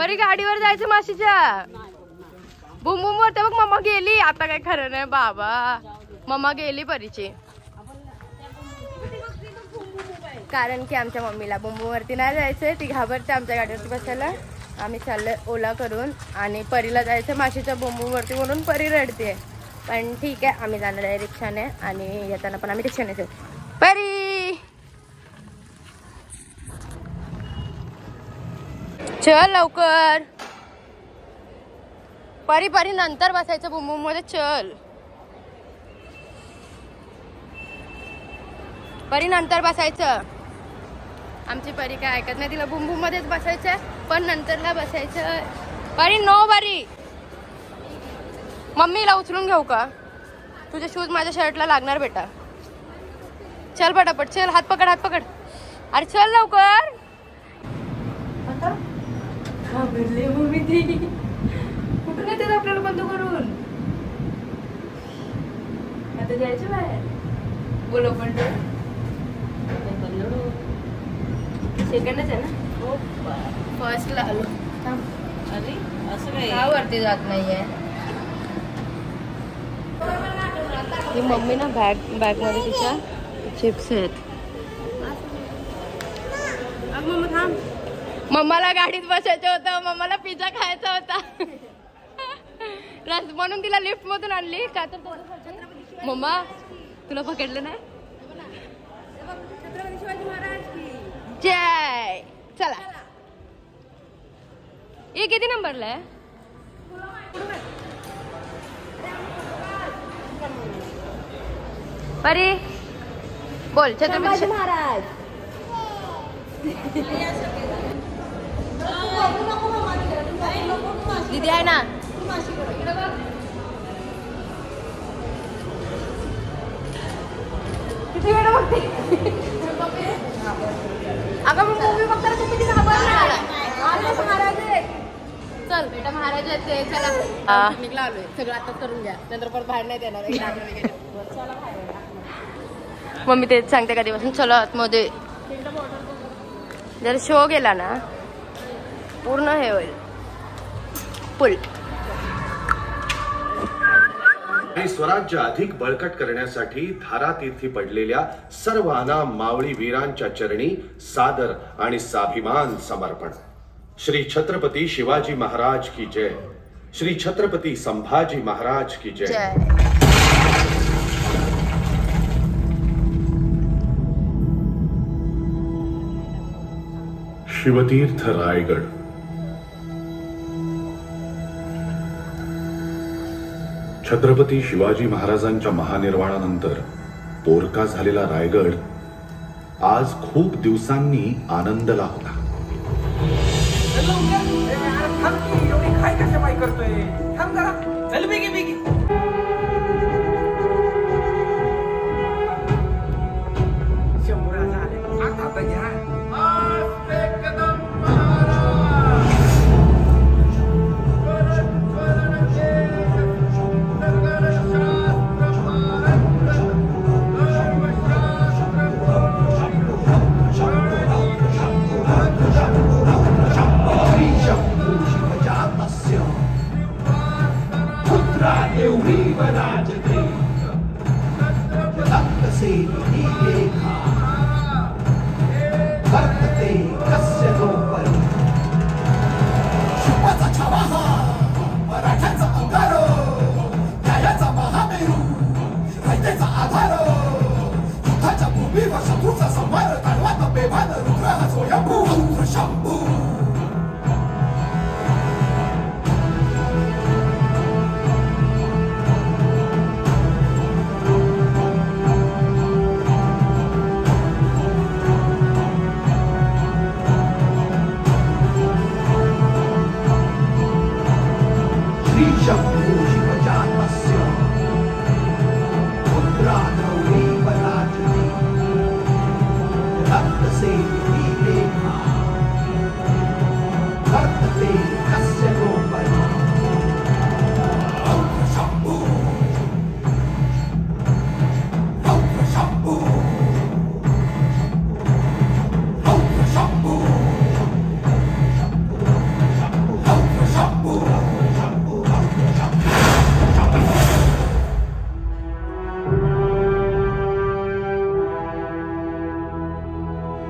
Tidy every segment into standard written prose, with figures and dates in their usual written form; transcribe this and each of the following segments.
परी गाडीवर जायचं माशीच्या बुम बुम वर. बघ मम्मा गेली आता. काय खरं नाही बाबा, मम्मा गेली परीची. कारण की आमच्या मम्मीला बुम बुम वरती नाही जायचंय, ती घाबरते आमच्या गाडीवरती बसायला. आम्ही चाललोय ओला करून आणि परीला जायचं माशीच्या बुम बुम वरती म्हणून परी रडते. पण ठीक आहे, आम्ही जाणार आहे रिक्षाने आणि येताना पण आम्ही रिक्षाने जाऊ. परी चल लवकर. परी परी नंतर बसायचं बुम बुम मध्ये. चल परी नंतर बसायचं. आमची परी काय ऐकत नाही, तिला बुम बुम मध्येच बसायचं पण नंतरला बसायचं. परी नो परी. मम्मीला उचलून घेऊ का? तुझे शूज माझ्या शर्टला लागणार बेटा. चल पटापट चल. हात पकड हात पकड. अरे चल लवकर. मम्मी ती कुठून येते आपल्याला बंद करून. आता जायचं बाहेर. बोलो पण सेकंडच आहे ना. फर्स्टला आलो. अरे असं काय का वरती जात नाहीये. ही मम्मी ना बॅग मध्ये तिच्या चिप्स आहेत. मम्माला गाडीत बसायचं होतं, मम्माला पिझ्झा खायचा होता म्हणून तिला लिफ्ट मधून आणली. का तर मम्मा तुला पकडलं नाही. जय. चला ये किती नंबरला आहे. परी बोल. छत्रपती महाराज. दीदी आहे ना. किती वेळ बघते. अगं मग मूवी बघताना तू किती घाबरला. महाराज चल बेटा महाराज येते. चला पिकनिकला आलोय. सगळं आता करून घ्या, नंतर परत बाहेर नाही देणार. मम्मी तेच सांगते कधीपासून. चलो आतमध्ये. जर शो गेला ना पूर्ण हे होईल फुल. स्वराज्य अधिक बळकट करण्यासाठी धारातीर्थी पडलेल्या सर्व अनाम मावळी वीरांच्या चरणी सादर आणि स्वाभिमान समर्पण. श्री छत्रपती शिवाजी महाराज की जय. श्री छत्रपती संभाजी महाराज की जय. शिवतीर्थ रायगड. छत्रपती शिवाजी महाराजांच्या महानिर्वाणानंतर पोरका झालेला रायगड आज खूप दिवसांनी आनंदला होता.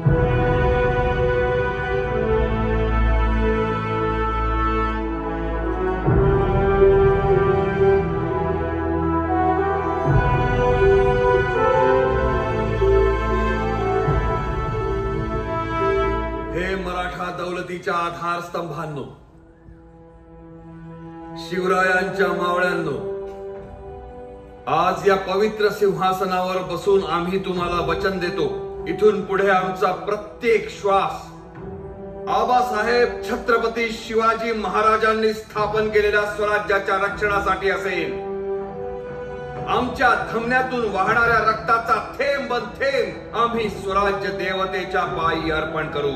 हे मराठा दौलतीच्या आधारस्तंभांनो, शिवरायांच्या मावळ्यांनो, आज या पवित्र सिंहासनावर बसून आम्ही तुम्हाला वचन देतो, इथून पुढे आमचा प्रत्येक श्वास आबासाहेब छत्रपती शिवाजी महाराजांनी स्थापन केलेल्या स्वराज्याच्या रक्षणासाठी असेल. आमच्या धमन्यातून वाहणाऱ्या रक्ताचा थेंब थेंब आम्ही स्वराज्य देवतेच्या पायी अर्पण करू.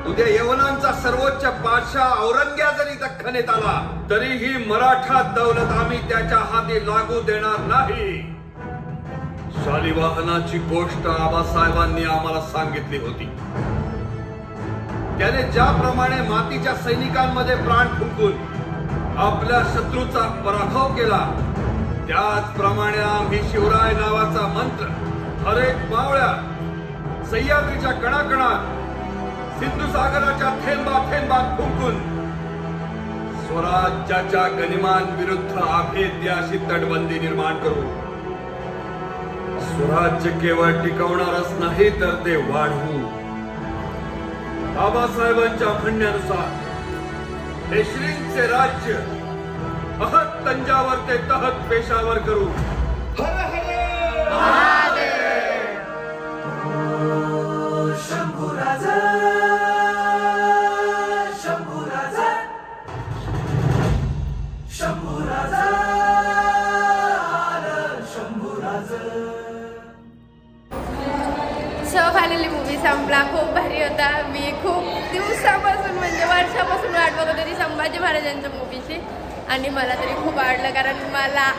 उद्या यवनांचा सर्वोच्च बादशाह औरंग्या जरी दख्खनेत आला तरीही मराठा दौलत आम्ही त्याच्या हाती लागू देणार नाही. शालिवाहनाची गोष्ट आबासाहेबांनी आम्हाला सांगितली होती. त्याने ज्याप्रमाणे मातीच्या सैनिकांमध्ये प्राण फुंकून आपल्या शत्रूचा पराभव केला, त्याचप्रमाणे आम्ही शिवराय नावाचा मंत्र हरेक मावळ्या, सह्याद्रीच्या कणाकणात, सिंधू सागराच्या थेंबा थेंबात फुंकून स्वराज्याच्या गनिमांविरुद्ध अभेद्य अशी तटबंदी निर्माण करू. स्वराज्य केवळ टिकवणारच नाही तर ते वाढवू. बाबासाहेबांच्या म्हणण्यानुसार हे श्रींचे राज्य अहत तंजावर ते तहत पेशावर करू. हर हर शंभू राजा, शंभू राजा, शंभू राजा, शंभू राजा. सो फायनली मूवी संपला. खूप भारी होता. मी खूप दिवसापासून म्हणजे वर्षापासून वाट बघत होती संभाजी महाराजांच्या मूवीची आणि मला तरी खूप आवडलं, कारण मला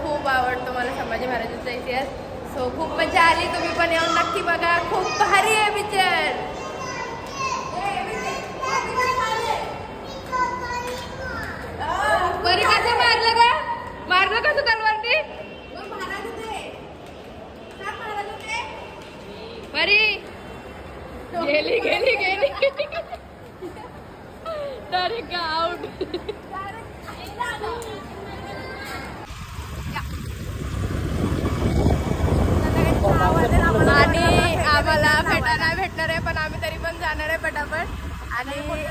खूप आवडतं मला संभाजी महाराजांचा इतिहास. सो खूप मजा आली. तुम्ही पण येऊन नक्की बघा. खूप भारी आहे पिक्चर. बरी कसं मारलं का तू तलवारती? बरी गेली डायरेक्ट आउट. आणि आम्हाला फेटा नाही भेटणार आहे, पण आम्ही तरी पण जाणार आहे पटापट. आणि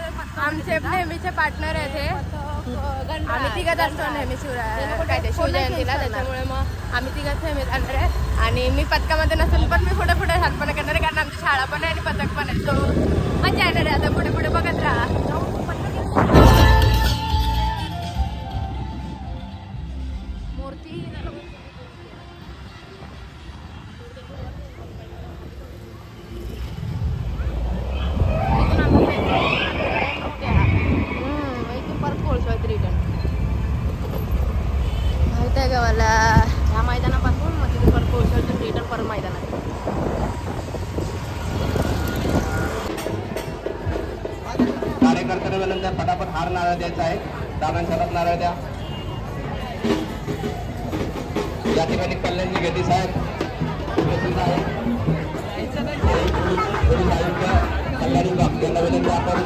आमचे नेहमीचे पार्टनर आहेत हे. आम्ही तिघच असतो नेहमी शिवजयंतीला, त्याच्यामुळे मग आम्ही तिघच नेहमी जाणार आहे. आणि मी पथकामध्ये नसेल पण मी पुढे हातपणा करणार आहे, कारण आमची शाळा पण आहे आणि पथक पण आहे. तो मजा येणार आहे. आता पुढे बघत राहा. मूर्ती माहित आहे का मला? ह्या मैदानापासून मग तिथे परत पोहोचलं रिटर्न परत मैदानात. कार्यकर्त्यांना विनंती, फटाफट हार नारळ द्यायचा आहे. दानांच्या हातात नारळ द्या. या ठिकाणी कल्याणजी गेटी साहेब, कल्याणी यांना विनंती आपण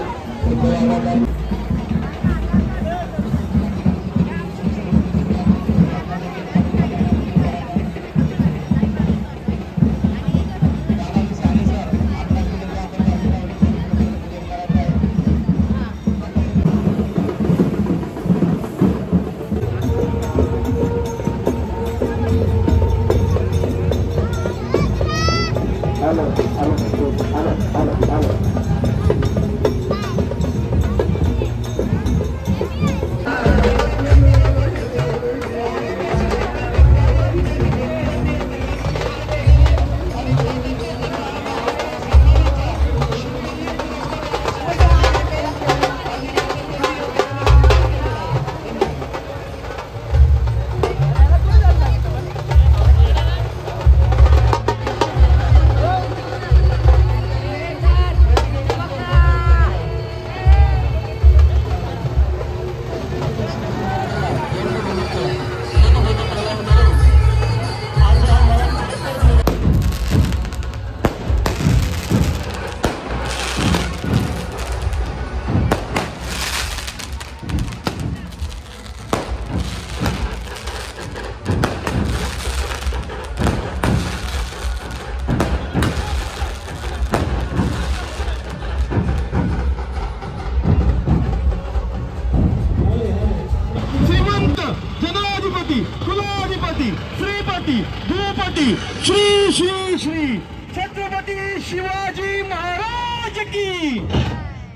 तिरुपती श्रीपती भूपती श्री श्री श्री छत्रपती शिवाजी महाराज की,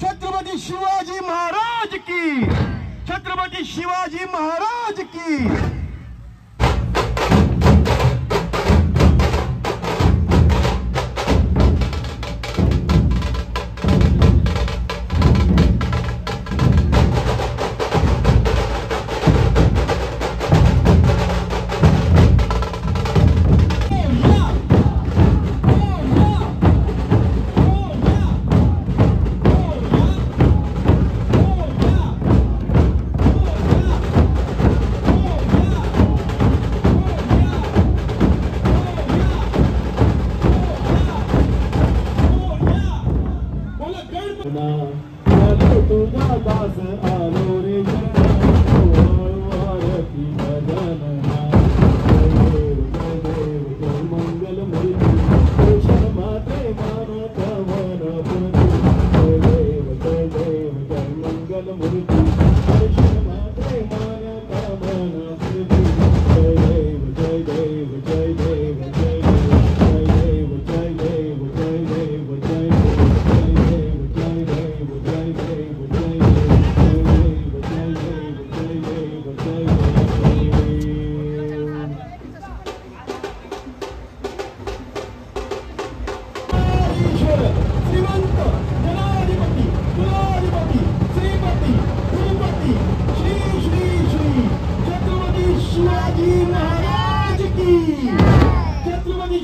छत्रपती शिवाजी महाराज की, छत्रपती शिवाजी महाराज की।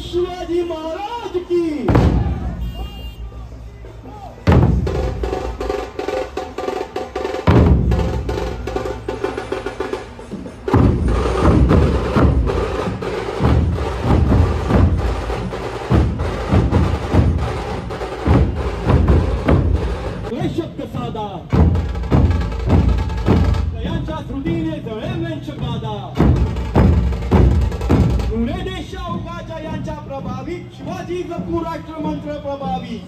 शिवाजी महाराज की। शब्द साधा यांच्या श्रुतीने जळेल गादा, पुणे देशा उगाच्या यांच्या प्रभावी शिवाजी जपू राष्ट्रमंत्र प्रभावी।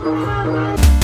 आहे